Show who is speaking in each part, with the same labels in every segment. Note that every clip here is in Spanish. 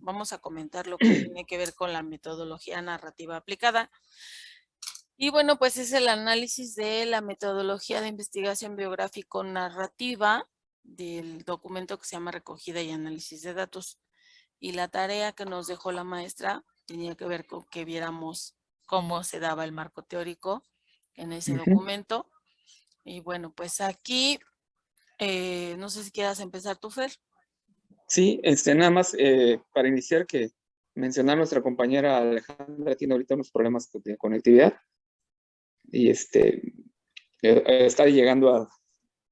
Speaker 1: vamos a comentar lo que tiene que ver con la metodología narrativa aplicada. Y bueno, pues es el análisis de la metodología de investigación biográfico-narrativa del documento que se llama Recogida y Análisis de Datos. Y la tarea que nos dejó la maestra tenía que ver con que viéramos cómo se daba el marco teórico en ese documento. Y bueno, pues aquí, no sé si quieras empezar tú, Fer.
Speaker 2: Sí, nada más para iniciar que mencionar a nuestra compañera Alejandra tiene ahorita unos problemas de conectividad y está llegando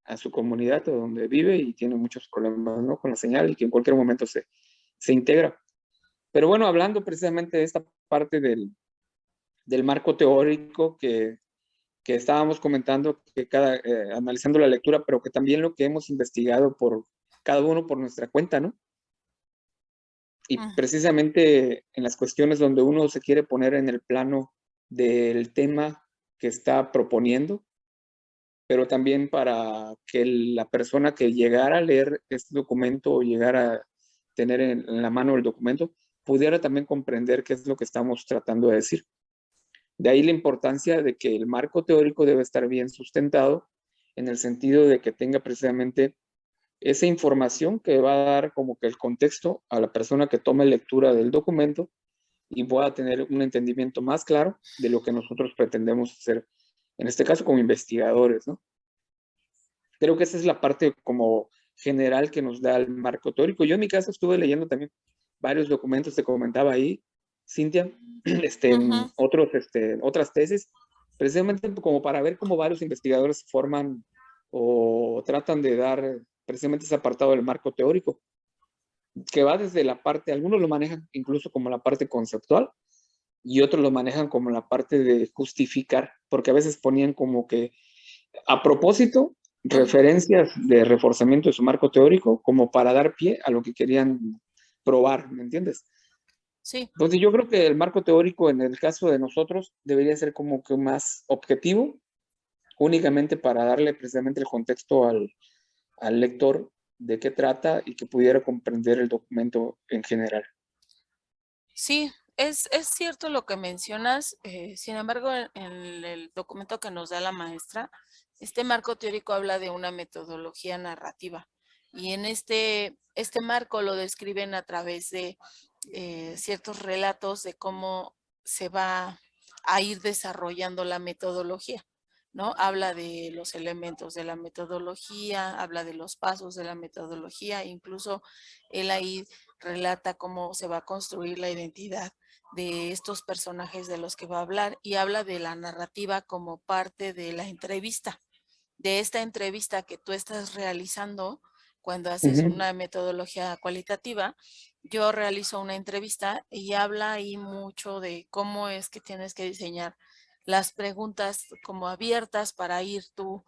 Speaker 2: a su comunidad o donde vive y tiene muchos problemas, ¿no?, con la señal y que en cualquier momento se integra. Pero bueno, hablando precisamente de esta parte del marco teórico que estábamos comentando, que analizando la lectura, pero que también lo que hemos investigado por cada uno por nuestra cuenta, ¿no? Y precisamente en las cuestiones donde uno se quiere poner en el plano del tema que está proponiendo, pero también para que la persona que llegara a leer este documento o llegara a tener en la mano el documento, pudiera también comprender qué es lo que estamos tratando de decir. De ahí la importancia de que el marco teórico debe estar bien sustentado en el sentido de que tenga precisamente esa información que va a dar como que el contexto a la persona que tome lectura del documento y pueda tener un entendimiento más claro de lo que nosotros pretendemos hacer, en este caso como investigadores, ¿no? Creo que esa es la parte como general que nos da el marco teórico. Yo en mi caso estuve leyendo también varios documentos, te comentaba ahí, Cintia, en otras tesis, precisamente como para ver cómo varios investigadores forman o tratan de dar precisamente ese apartado del marco teórico, que va desde la parte, algunos lo manejan incluso como la parte conceptual y otros lo manejan como la parte de justificar, porque a veces ponían como que a propósito referencias de reforzamiento de su marco teórico como para dar pie a lo que querían probar, ¿me entiendes?
Speaker 1: Sí.
Speaker 2: Entonces yo creo que el marco teórico en el caso de nosotros debería ser como que más objetivo, únicamente para darle precisamente el contexto al lector de qué trata y que pudiera comprender el documento en general.
Speaker 1: Sí, es cierto lo que mencionas. Sin embargo, en el documento que nos da la maestra, este marco teórico habla de una metodología narrativa. Y en este marco lo describen a través de ciertos relatos de cómo se va a ir desarrollando la metodología, ¿no? Habla de los elementos de la metodología, habla de los pasos de la metodología, incluso él ahí relata cómo se va a construir la identidad de estos personajes de los que va a hablar y habla de la narrativa como parte de la entrevista, de esta entrevista que tú estás realizando cuando haces una metodología cualitativa. Yo realizo una entrevista y habla ahí mucho de cómo es que tienes que diseñar las preguntas como abiertas para ir tú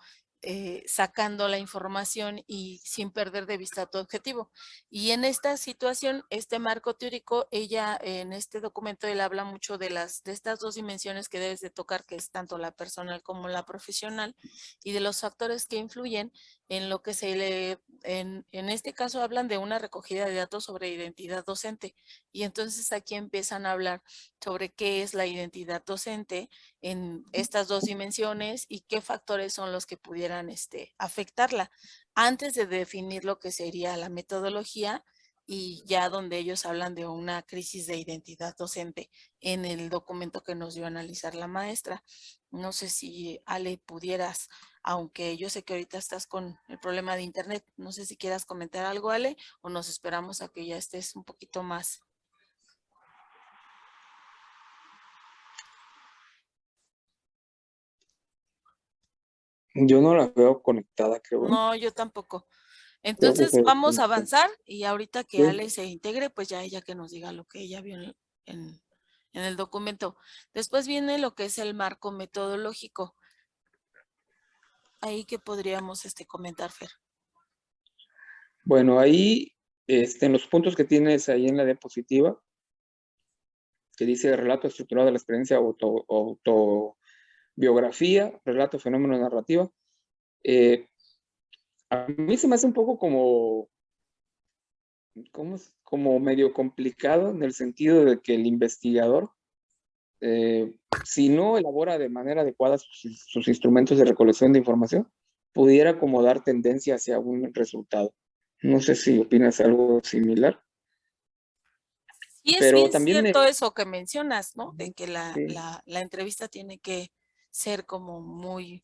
Speaker 1: sacando la información y sin perder de vista tu objetivo. Y en esta situación, este marco teórico, ella en este documento, él habla mucho de estas dos dimensiones que debes de tocar, que es tanto la personal como la profesional, y de los factores que influyen en lo que en este caso hablan de una recogida de datos sobre identidad docente. Y entonces aquí empiezan a hablar sobre qué es la identidad docente en estas dos dimensiones y qué factores son los que pudieran afectarla antes de definir lo que sería la metodología, y ya donde ellos hablan de una crisis de identidad docente en el documento que nos dio a analizar la maestra. No sé si, Ale, pudieras, aunque yo sé que ahorita estás con el problema de internet, no sé si quieras comentar algo, Ale, o nos esperamos a que ya estés un poquito más.
Speaker 2: Yo no la veo conectada, creo.
Speaker 1: No, yo tampoco.
Speaker 2: Creo que
Speaker 1: Entonces
Speaker 2: se
Speaker 1: vamos a
Speaker 2: desconectó.
Speaker 1: avanzar y ahorita que
Speaker 2: Sí.
Speaker 1: Ale se integre, pues ya ella que nos diga lo que ella vio en, en el documento. Después viene lo que es el marco metodológico. Ahí que podríamos comentar, Fer.
Speaker 2: Bueno, ahí en los puntos que tienes ahí en la diapositiva, que dice relato estructurado de la experiencia autobiografía, relato, fenómeno, narrativa, a mí se me hace un poco como como medio complicado en el sentido de que el investigador, si no elabora de manera adecuada sus instrumentos de recolección de información, pudiera como dar tendencia hacia un resultado. No sé si opinas algo similar,
Speaker 1: Y es
Speaker 2: pero
Speaker 1: bien
Speaker 2: también
Speaker 1: cierto eso que mencionas, ¿no? De que
Speaker 2: sí,
Speaker 1: la entrevista tiene que ser como muy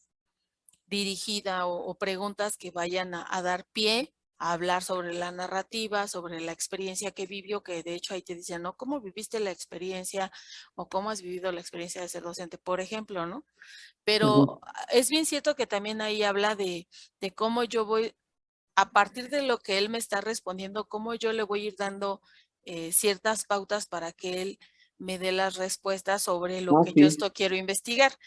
Speaker 1: dirigida o preguntas que vayan a dar pie a hablar sobre la narrativa, sobre la experiencia que vivió, que de hecho ahí te dicen, ¿no? ¿Cómo viviste la experiencia o cómo has vivido la experiencia de ser docente, por ejemplo, ¿no? Pero
Speaker 2: ujú,
Speaker 1: es bien cierto que también ahí habla de cómo yo voy, a partir de lo que él me está respondiendo, cómo yo le voy a ir dando ciertas pautas para que él me dé las respuestas sobre lo
Speaker 2: ah,
Speaker 1: que yo
Speaker 2: sí,
Speaker 1: esto quiero investigar.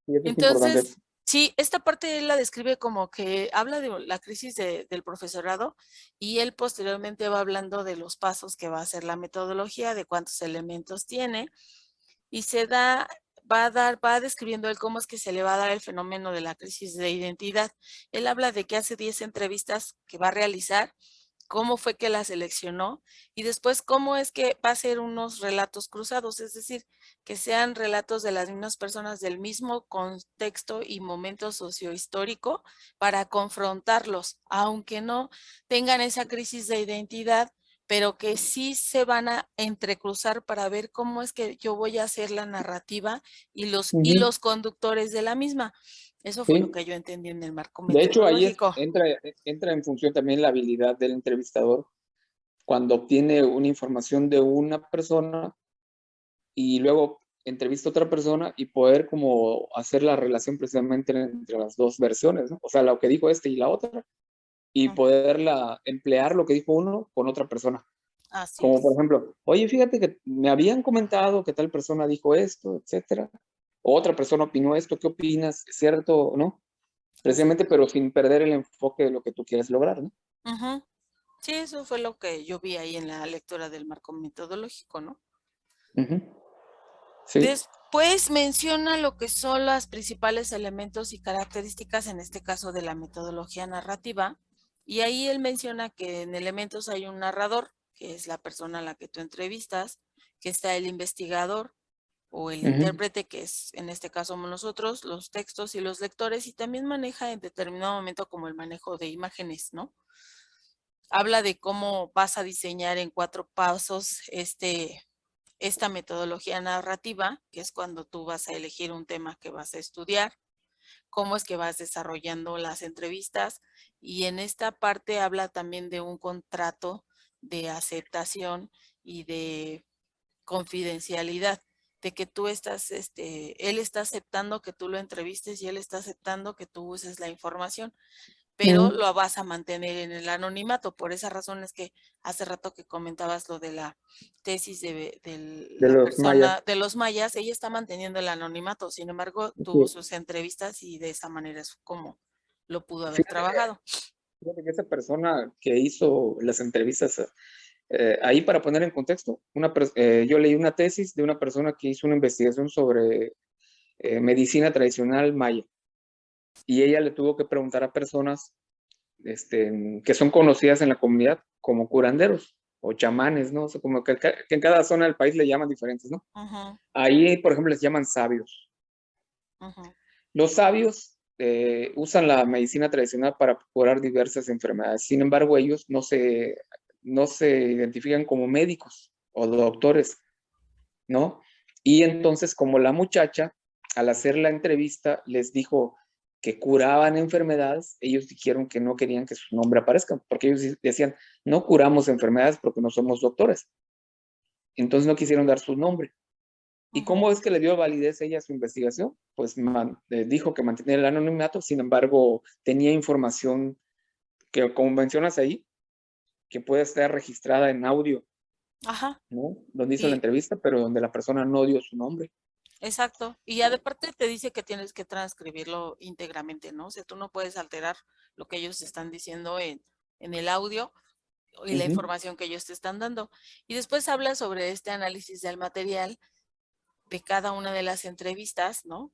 Speaker 2: sí, eso es importante.
Speaker 1: Entonces, sí, esta parte él la describe como que habla de la crisis del profesorado y él posteriormente va hablando de los pasos que va a hacer la metodología, de cuántos elementos tiene y va describiendo él cómo es que se le va a dar el fenómeno de la crisis de identidad. Él habla de que hace 10 entrevistas que va a realizar, cómo fue que la seleccionó y después cómo es que va a ser unos relatos cruzados, es decir, que sean relatos de las mismas personas del mismo contexto y momento sociohistórico para confrontarlos, aunque no tengan esa crisis de identidad, pero que sí se van a entrecruzar para ver cómo es que yo voy a hacer la narrativa y los
Speaker 2: Ujú,
Speaker 1: hilos conductores de la misma. Eso fue lo
Speaker 2: sí.
Speaker 1: que yo entendí en el marco
Speaker 2: De hecho,
Speaker 1: metodológico.
Speaker 2: entra en función también la habilidad del entrevistador cuando obtiene una información de una persona y luego entrevista a otra persona y poder como hacer la relación precisamente entre las dos versiones, ¿no? O sea, lo que dijo este y la otra, y
Speaker 1: Mm,
Speaker 2: poderla emplear lo que dijo uno con otra persona.
Speaker 1: así
Speaker 2: Como por
Speaker 1: es.
Speaker 2: ejemplo, oye, fíjate que me habían comentado que tal persona dijo esto, etcétera. O otra persona opinó esto, ¿qué opinas? ¿Es cierto o no?
Speaker 1: Así
Speaker 2: Precisamente,
Speaker 1: es.
Speaker 2: pero sin perder el enfoque de lo que tú quieres lograr, ¿no?
Speaker 1: Ujú. Sí, eso fue lo que yo vi ahí en la lectura del marco metodológico, ¿no?
Speaker 2: Ujú, sí.
Speaker 1: Después menciona lo que son los principales elementos y características, en este caso de la metodología narrativa, y ahí él menciona que en elementos hay un narrador, que es la persona a la que tú entrevistas, que está el investigador o el
Speaker 2: Ujú,
Speaker 1: intérprete, que es en este caso somos nosotros, los textos y los lectores, y también maneja en determinado momento como el manejo de imágenes, ¿no? Habla de cómo vas a diseñar en 4 pasos esta metodología narrativa, que es cuando tú vas a elegir un tema que vas a estudiar, cómo es que vas desarrollando las entrevistas y en esta parte habla también de un contrato de aceptación y de confidencialidad, de que tú estás, él está aceptando que tú lo entrevistes y él está aceptando que tú uses la información, pero
Speaker 2: ujú.
Speaker 1: lo vas a mantener en el anonimato. Por esa razón es que hace rato que comentabas lo de la tesis de
Speaker 2: De
Speaker 1: la
Speaker 2: los mayas.
Speaker 1: persona de los mayas, ella está manteniendo el anonimato, sin embargo, tuvo
Speaker 2: Sí,
Speaker 1: sus entrevistas y de esa manera es como lo pudo haber
Speaker 2: fíjate,
Speaker 1: trabajado.
Speaker 2: fíjate que esa persona que hizo las entrevistas ahí para poner en contexto, yo leí una tesis de una persona que hizo una investigación sobre medicina tradicional maya y ella le tuvo que preguntar a personas que son conocidas en la comunidad como curanderos o chamanes, ¿no? O sea, como que en cada zona del país le llaman diferentes, ¿no?
Speaker 1: Ujú,
Speaker 2: Ahí, por ejemplo, les llaman sabios.
Speaker 1: ujú,
Speaker 2: Los sabios usan la medicina tradicional para curar diversas enfermedades. Sin embargo, ellos no se identifican como médicos o doctores, ¿no? Y entonces, como la muchacha, al hacer la entrevista, les dijo que curaban enfermedades, ellos dijeron que no querían que su nombre aparezca, porque ellos decían, no curamos enfermedades porque no somos doctores. Entonces no quisieron dar su nombre. ¿Y
Speaker 1: ujú.
Speaker 2: cómo es que le dio validez ella a su investigación? Pues dijo que mantenía el anonimato, sin embargo, tenía información que, como mencionas ahí, que puede estar registrada en audio,
Speaker 1: Ajá.
Speaker 2: ¿no? Donde hizo la
Speaker 1: Y
Speaker 2: entrevista, pero donde la persona no dio su nombre.
Speaker 1: exacto. Y ya de parte te dice que tienes que transcribirlo íntegramente, ¿no? O sea, tú no puedes alterar lo que ellos están diciendo en el audio y la
Speaker 2: Ujú,
Speaker 1: información que ellos te están dando. Y después habla sobre este análisis del material de cada una de las entrevistas, ¿no?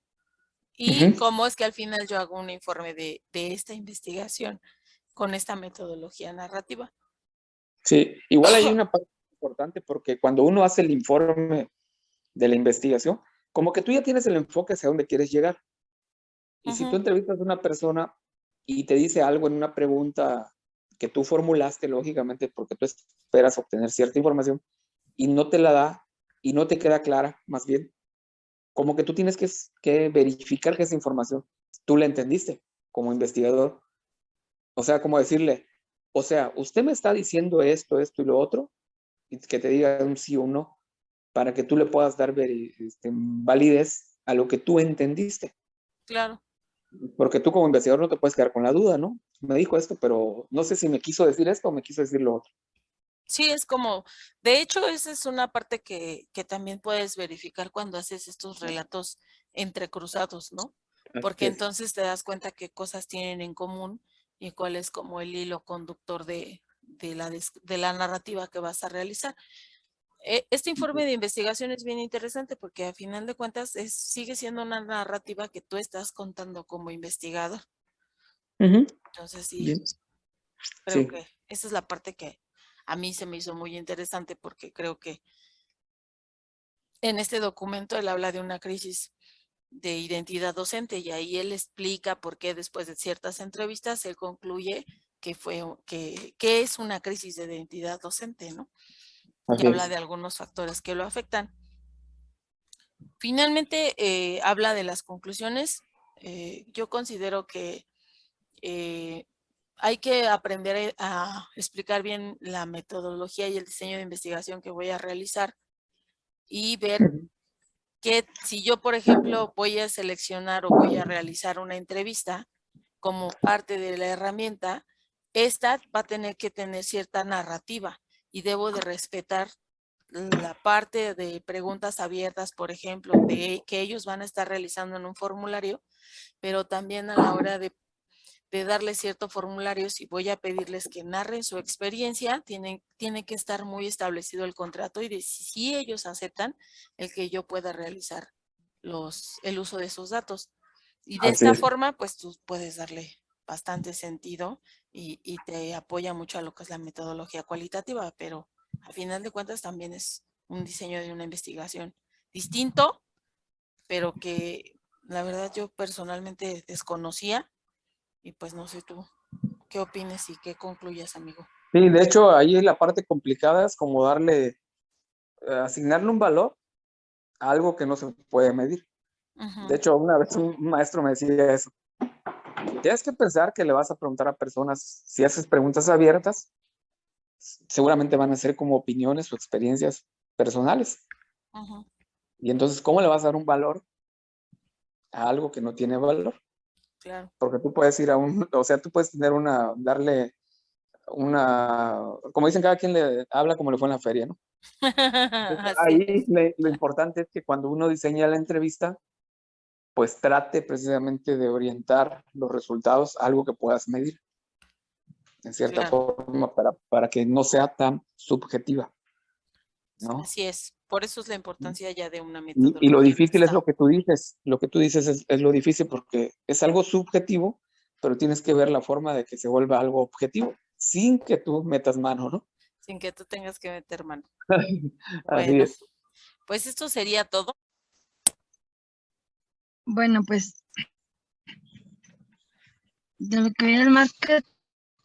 Speaker 1: Y
Speaker 2: ujú.
Speaker 1: cómo es que al final yo hago un informe de esta investigación con esta metodología narrativa.
Speaker 2: Sí, igual hay una parte importante porque cuando uno hace el informe de la investigación, como que tú ya tienes el enfoque hacia dónde quieres llegar. Y si tú
Speaker 1: Ujú,
Speaker 2: entrevistas a una persona y te dice algo en una pregunta que tú formulaste, lógicamente, porque tú esperas obtener cierta información y no te la da y no te queda clara, más bien, como que tú tienes que verificar que esa información tú la entendiste como investigador. O sea, como decirle, o sea, usted me está diciendo esto, esto y lo otro, y que te diga un sí o un no, para que tú le puedas dar validez a lo que tú entendiste.
Speaker 1: claro.
Speaker 2: Porque tú como investigador no te puedes quedar con la duda, ¿no? Me dijo esto, pero no sé si me quiso decir esto o me quiso decir lo otro.
Speaker 1: Sí, es como, de hecho, esa es una parte que también puedes verificar cuando haces estos relatos entrecruzados, ¿no?
Speaker 2: Así
Speaker 1: Porque
Speaker 2: es.
Speaker 1: entonces te das cuenta qué cosas tienen en común y cuál es como el hilo conductor de la narrativa que vas a realizar. Este informe de investigación es bien interesante porque a final de cuentas sigue siendo una narrativa que tú estás contando como investigador.
Speaker 2: Ujú.
Speaker 1: Entonces sí,
Speaker 2: Bien.
Speaker 1: creo
Speaker 2: Sí.
Speaker 1: que esa es la parte que a mí se me hizo muy interesante porque creo que en este documento él habla de una crisis de identidad docente y ahí él explica por qué después de ciertas entrevistas él concluye que es una crisis de identidad docente, ¿no? Y
Speaker 2: Así
Speaker 1: habla
Speaker 2: es.
Speaker 1: de algunos factores que lo afectan. Finalmente, habla de las conclusiones. Yo considero que eh, hay que aprender a explicar bien la metodología y el diseño de investigación que voy a realizar y ver que si yo, por ejemplo, voy a seleccionar o voy a realizar una entrevista como parte de la herramienta, esta va a tener que tener cierta narrativa y debo de respetar la parte de preguntas abiertas, por ejemplo, que ellos van a estar realizando en un formulario, pero también a la hora de darles cierto formulario, si voy a pedirles que narren su experiencia, tiene que estar muy establecido el contrato y de si ellos aceptan el que yo pueda realizar el uso de esos datos. Y de
Speaker 2: Así
Speaker 1: esta
Speaker 2: es.
Speaker 1: forma, pues tú puedes darle bastante sentido y te apoya mucho a lo que es la metodología cualitativa, pero a final de cuentas también es un diseño de una investigación distinto, pero que la verdad yo personalmente desconocía y pues no sé tú qué opines y qué concluyas, amigo.
Speaker 2: Sí, de hecho, ahí la parte complicada es como asignarle un valor a algo que no se puede medir. De
Speaker 1: Ujú,
Speaker 2: hecho, una vez un maestro me decía eso. Tienes que pensar que le vas a preguntar a personas, si haces preguntas abiertas, seguramente van a ser como opiniones o experiencias personales.
Speaker 1: ujú,
Speaker 2: Y entonces, ¿cómo le vas a dar un valor a algo que no tiene valor?
Speaker 1: claro.
Speaker 2: Porque tú puedes ir a o sea, tú puedes darle como dicen, cada quien le habla como le fue en la feria, ¿no? Entonces,
Speaker 1: Así
Speaker 2: ahí
Speaker 1: es,
Speaker 2: lo importante es que cuando uno diseña la entrevista, pues trate precisamente de orientar los resultados a algo que puedas medir, en cierta
Speaker 1: claro.
Speaker 2: forma, para que no sea tan subjetiva, ¿no?
Speaker 1: Así es. Por eso es la importancia ya de una
Speaker 2: Y lo
Speaker 1: metodología que
Speaker 2: difícil es
Speaker 1: está.
Speaker 2: lo que tú dices es lo difícil porque es algo subjetivo, pero tienes que ver la forma de que se vuelva algo objetivo, sin que tú metas mano, ¿no?
Speaker 1: Sin que tú tengas que meter mano.
Speaker 2: Así
Speaker 1: Bueno,
Speaker 2: es.
Speaker 1: pues esto sería todo.
Speaker 3: Bueno, pues de lo que viene el marco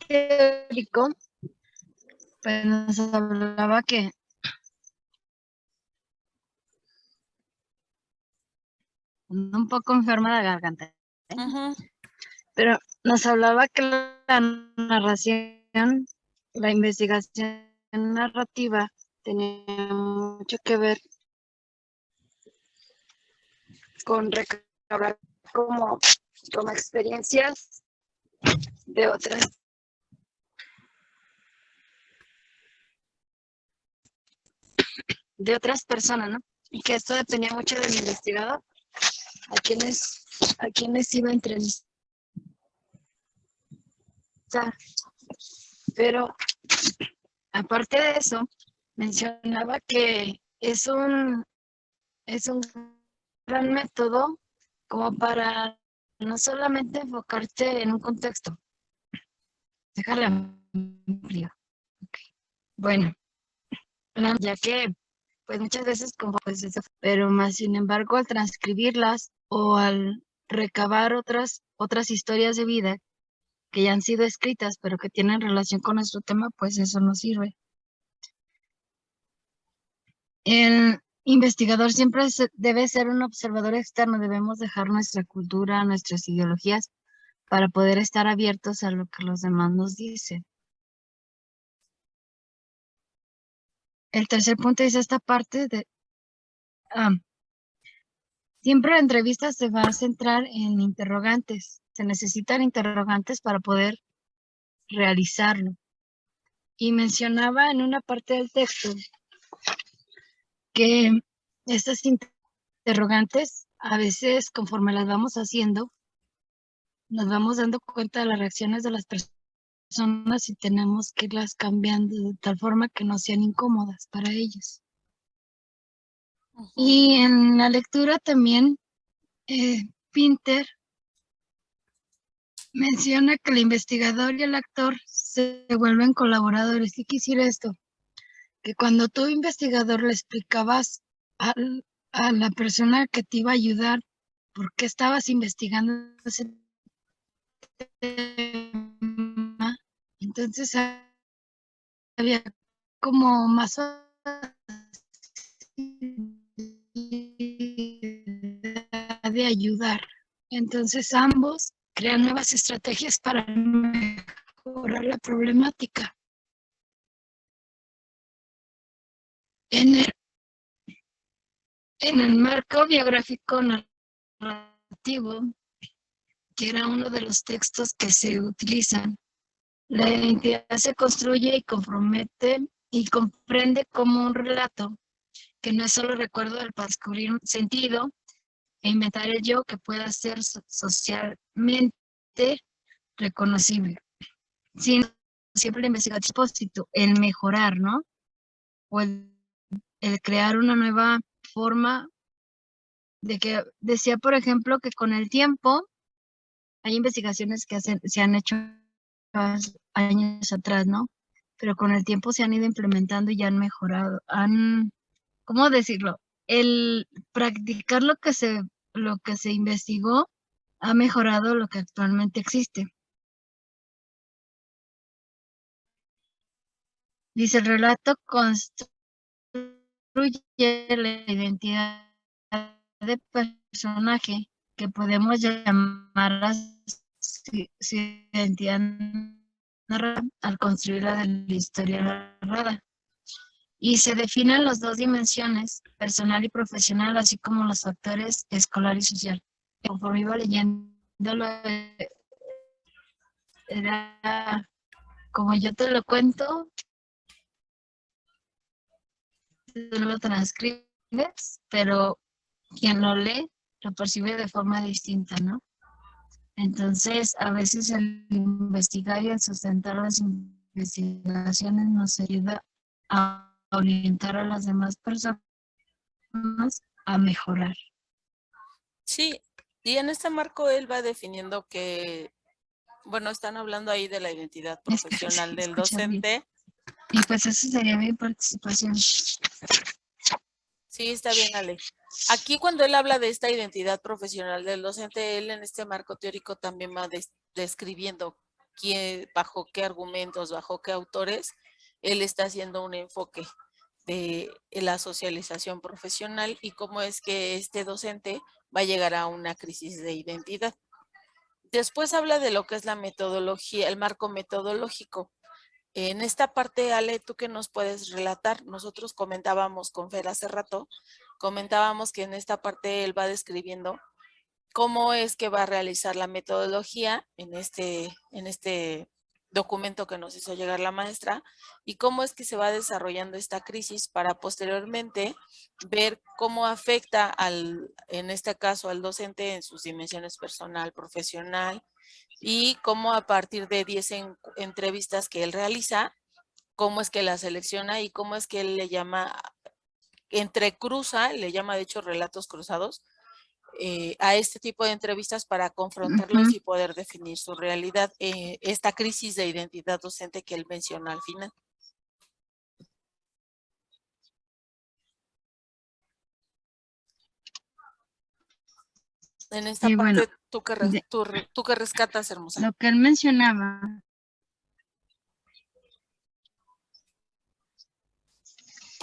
Speaker 3: teórico, pues nos hablaba que ando un poco enferma de la garganta, ¿eh?
Speaker 1: Ujú,
Speaker 3: Pero nos hablaba que la narración, la investigación narrativa tenía mucho que ver con recabar como, como experiencias de otras personas, ¿no? Y que esto dependía mucho del investigador, a quienes iba a entrevistar. Pero aparte de eso, mencionaba que es un gran método como para no solamente enfocarte en un contexto. Déjale amplio. Okay. Bueno, ya que pues muchas veces como pues pero más sin embargo al transcribirlas o al recabar otras historias de vida que ya han sido escritas pero que tienen relación con nuestro tema, pues eso nos sirve. El investigador siempre debe ser un observador externo, debemos dejar nuestra cultura, nuestras ideologías para poder estar abiertos a lo que los demás nos dicen. El tercer punto es esta parte de siempre la entrevista se va a centrar en interrogantes. Se necesitan interrogantes para poder realizarlo. Y mencionaba en una parte del texto que estas interrogantes, a veces conforme las vamos haciendo, nos vamos dando cuenta de las reacciones de las personas y tenemos que irlas cambiando de tal forma que no sean incómodas para ellos. Y en la lectura también, Pinter menciona que el investigador y el actor se vuelven colaboradores. ¿Qué quisiera esto? Que cuando tú, investigador, le explicabas a la persona que te iba a ayudar por qué estabas investigando ese tema, entonces había como más de ayudar. Entonces ambos crean nuevas estrategias para mejorar la problemática. En el marco biográfico narrativo, que era uno de los textos que se utilizan, la identidad se construye y compromete y comprende como un relato, que no es solo recuerdo del para descubrir un sentido e inventar el yo que pueda ser socialmente reconocible, sino siempre el investigativo, el mejorar, ¿no? O el crear una nueva forma de que decía, por ejemplo, que con el tiempo hay investigaciones que se han hecho años atrás, ¿no? Pero con el tiempo se han ido implementando y ya han mejorado, ¿cómo decirlo? El practicar lo que se investigó ha mejorado lo que actualmente existe. Dice, el relato construye la identidad de personaje que podemos llamar su identidad narrada al construir la de la historia narrada. Y se definen las dos dimensiones, personal y profesional, así como los factores escolar y social. Conforme iba leyéndolo, era como yo te lo cuento, tú lo transcribes, pero quien lo lee lo percibe de forma distinta, ¿no? Entonces, a veces el investigar y el sustentar las investigaciones nos ayuda a orientar a las demás personas a mejorar.
Speaker 1: Sí, y en este marco él va definiendo que, bueno, están hablando ahí de la identidad profesional del docente.
Speaker 3: Y pues esa sería mi participación.
Speaker 1: Sí, está bien, Ale. Aquí cuando él habla de esta identidad profesional del docente, él en este marco teórico también va describiendo bajo qué argumentos, bajo qué autores, él está haciendo un enfoque de la socialización profesional y cómo es que este docente va a llegar a una crisis de identidad. Después habla de lo que es la metodología, el marco metodológico. En esta parte, Ale, ¿tú qué nos puedes relatar? Nosotros comentábamos con Fer hace rato, comentábamos que en esta parte él va describiendo cómo es que va a realizar la metodología en este documento que nos hizo llegar la maestra y cómo es que se va desarrollando esta crisis para posteriormente ver cómo afecta en este caso al docente en sus dimensiones personal, profesional y cómo a partir de 10 entrevistas que él realiza, cómo es que la selecciona y cómo es que él le llama, le llama de hecho relatos cruzados, a este tipo de entrevistas para confrontarlos y poder definir su realidad, esta crisis de identidad docente que él menciona al final. En esta
Speaker 3: Y bueno,
Speaker 1: parte, ¿tú qué rescatas, hermosa?
Speaker 3: lo que él mencionaba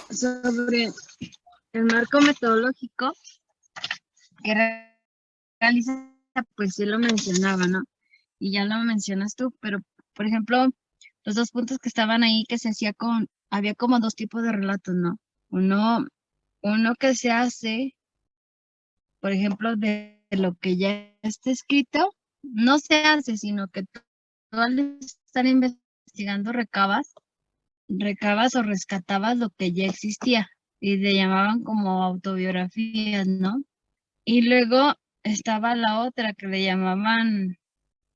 Speaker 3: sobre el marco metodológico que realiza, pues sí lo mencionaba, ¿no? Y ya lo mencionas tú, pero por ejemplo, los dos puntos que estaban ahí que se hacía había como dos tipos de relatos, ¿no? Uno que se hace, por ejemplo, de lo que ya está escrito, no se hace, sino que tú al estar investigando recabas o rescatabas lo que ya existía y le llamaban como autobiografías, ¿no? Y luego estaba la otra que le llamaban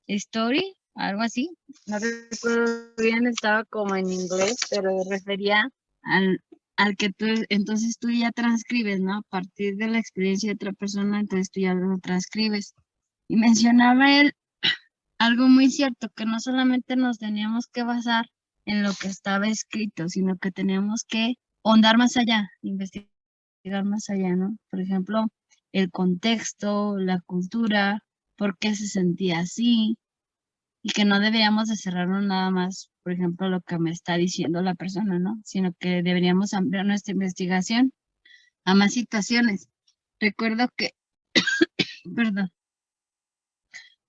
Speaker 3: story, algo así. No recuerdo bien, estaba como en inglés, pero refería al, al que tú, entonces tú ya transcribes, ¿no? A partir de la experiencia de otra persona, entonces tú ya lo transcribes. Y mencionaba él algo muy cierto, que no solamente nos teníamos que basar en lo que estaba escrito, sino que teníamos que ahondar más allá, investigar más allá, ¿no? Por ejemplo, el contexto, la cultura, por qué se sentía así, y que no deberíamos de cerrarnos nada más, por ejemplo, lo que me está diciendo la persona, ¿no? Sino que deberíamos ampliar nuestra investigación a más situaciones. Recuerdo que, perdón,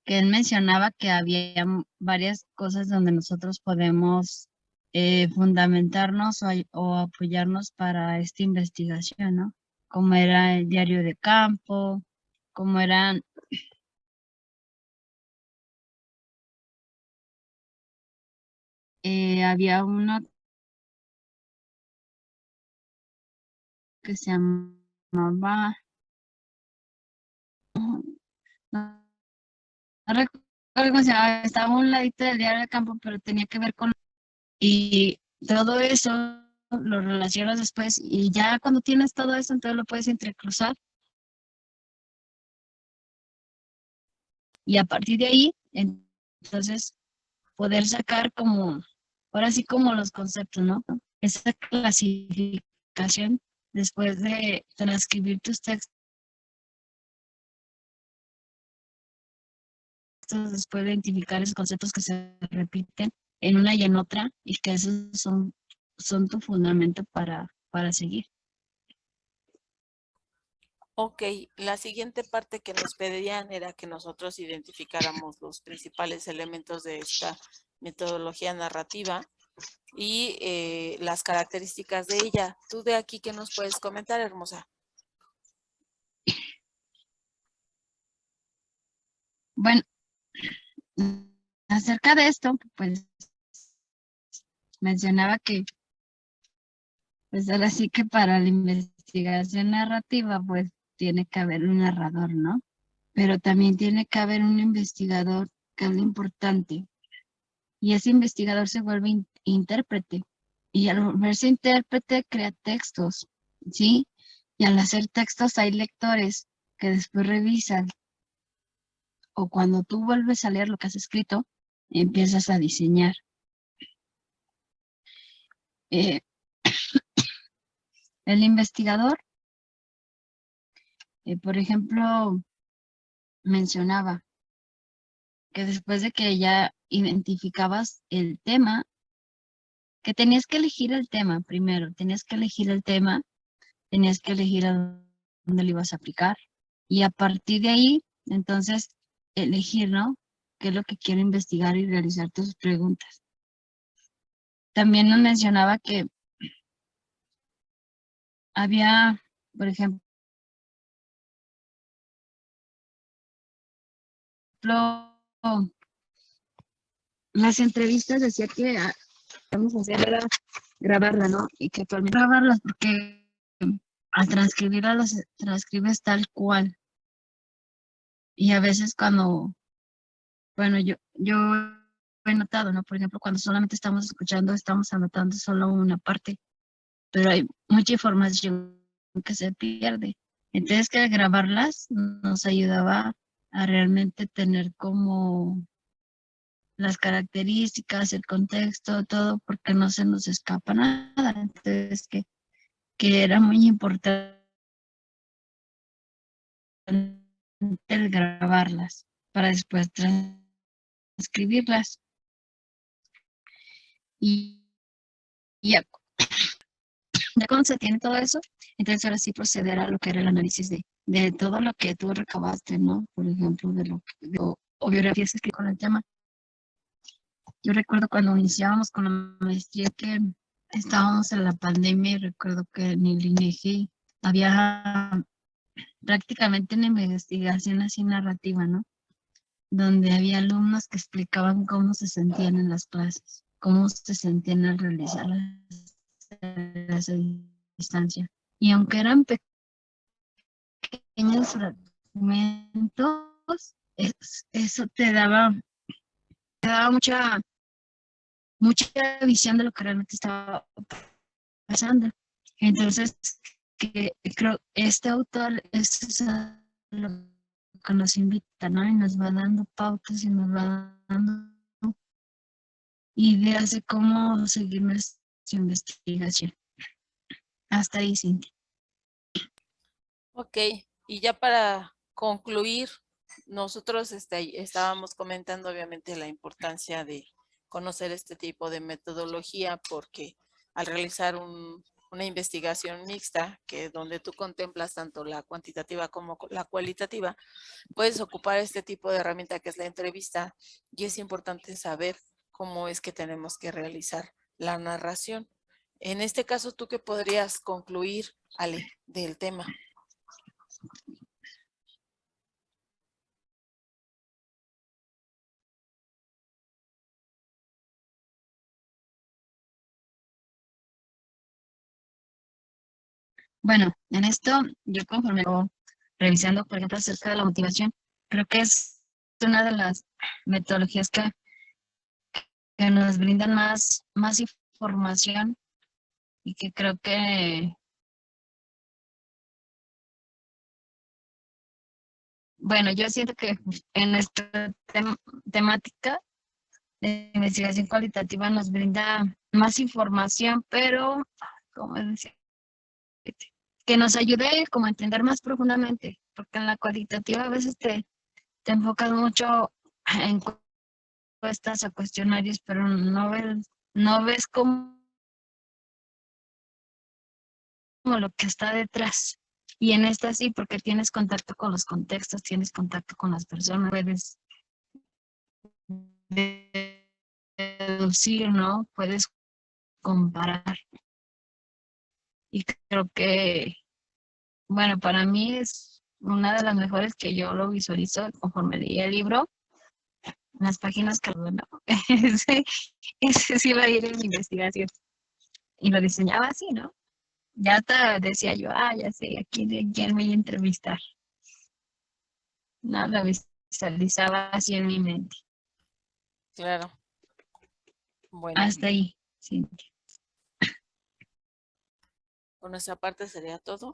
Speaker 3: que él mencionaba que había varias cosas donde nosotros podemos fundamentarnos o apoyarnos para esta investigación, ¿no? Como era el diario de campo, como eran, había uno que se llamaba, no, no recuerdo cómo se llamaba, estaba a un ladito del diario de campo, pero tenía que ver con, y todo eso lo relacionas después, y ya cuando tienes todo eso, entonces lo puedes entrecruzar, y a partir de ahí, entonces, poder sacar como, ahora sí como los conceptos, ¿no? Esa clasificación después de transcribir tus textos, después de identificar esos conceptos que se repiten en una y en otra, y que esos son tu fundamento para seguir.
Speaker 1: Ok, la siguiente parte que nos pedían era que nosotros identificáramos los principales elementos de esta metodología narrativa y las características de ella. ¿Tú de aquí qué nos puedes comentar, hermosa?
Speaker 3: Bueno, acerca de esto, pues mencionaba que, pues ahora sí que para la investigación narrativa, pues tiene que haber un narrador, ¿no? Pero también tiene que haber un investigador, que es lo importante, y ese investigador se vuelve intérprete, y al volverse intérprete crea textos, ¿sí? Y al hacer textos hay lectores que después revisan, o cuando tú vuelves a leer lo que has escrito, empiezas a diseñar. Eh, el investigador, por ejemplo, mencionaba que después de que ya identificabas el tema, que tenías que elegir el tema primero, tenías que elegir el tema, tenías que elegir a dónde lo ibas a aplicar, y a partir de ahí, entonces, elegir, ¿no? ¿Qué es lo que quiero investigar y realizar tus preguntas? También nos mencionaba que había, por ejemplo, las entrevistas decía que vamos a hacer era grabarla, ¿no? Y que actualmente grabarlas porque al transcribirlas las transcribes tal cual. Y a veces cuando, bueno, yo he notado, ¿no? Por ejemplo, cuando solamente estamos escuchando, estamos anotando solo una parte, pero hay mucha información que se pierde. Entonces, que al grabarlas nos ayudaba a realmente tener como las características, el contexto, todo, porque no se nos escapa nada. Entonces, que era muy importante el grabarlas para después transcribirlas. Y ya, ya cuando se tiene todo eso, entonces ahora sí proceder a lo que era el análisis de todo lo que tú recabaste, ¿no? Por ejemplo, o biografías que escribí con el tema. Yo recuerdo cuando iniciábamos con la maestría que estábamos en la pandemia y recuerdo que en el INEGI había prácticamente una investigación así narrativa, ¿no? Donde había alumnos que explicaban cómo se sentían en las clases, cómo se sentían al realizar las a distancia. Y aunque eran pequeños fragmentos, eso te daba mucha visión de lo que realmente estaba pasando. Entonces, creo este autor es a lo que nos invita, ¿no? Y nos va dando pautas y nos va dando ideas de cómo seguir nuestra investigación. Hasta ahí, Cintia.
Speaker 1: Ok, y ya para concluir, nosotros estábamos comentando obviamente la importancia de conocer este tipo de metodología porque al realizar una investigación mixta, que donde tú contemplas tanto la cuantitativa como la cualitativa, puedes ocupar este tipo de herramienta que es la entrevista y es importante saber cómo es que tenemos que realizar la narración. En este caso, ¿tú qué podrías concluir, Ale, del tema?
Speaker 3: Bueno, en esto, yo conforme revisando, por ejemplo, acerca de la motivación, creo que es una de las metodologías que nos brindan más información y que creo que, bueno, yo siento que en nuestra temática de investigación cualitativa nos brinda más información, pero, ¿cómo decir? Que nos ayude como a entender más profundamente, porque en la cualitativa a veces te enfocas mucho en encuestas o cuestionarios, pero no ves como lo que está detrás. Y en esta sí, porque tienes contacto con los contextos, tienes contacto con las personas, puedes deducir, ¿no? Puedes comparar. Y creo que, bueno, para mí es una de las mejores que yo lo visualizo conforme leí el libro, las páginas que, bueno, ese sí va a ir en mi investigación. Y lo diseñaba así, ¿no? Ya hasta decía yo, ya sé, aquí de quién me voy a entrevistar. No, lo visualizaba así en mi mente.
Speaker 1: Claro. Bueno,
Speaker 3: Hasta ahí, sí.
Speaker 1: por nuestra parte sería todo.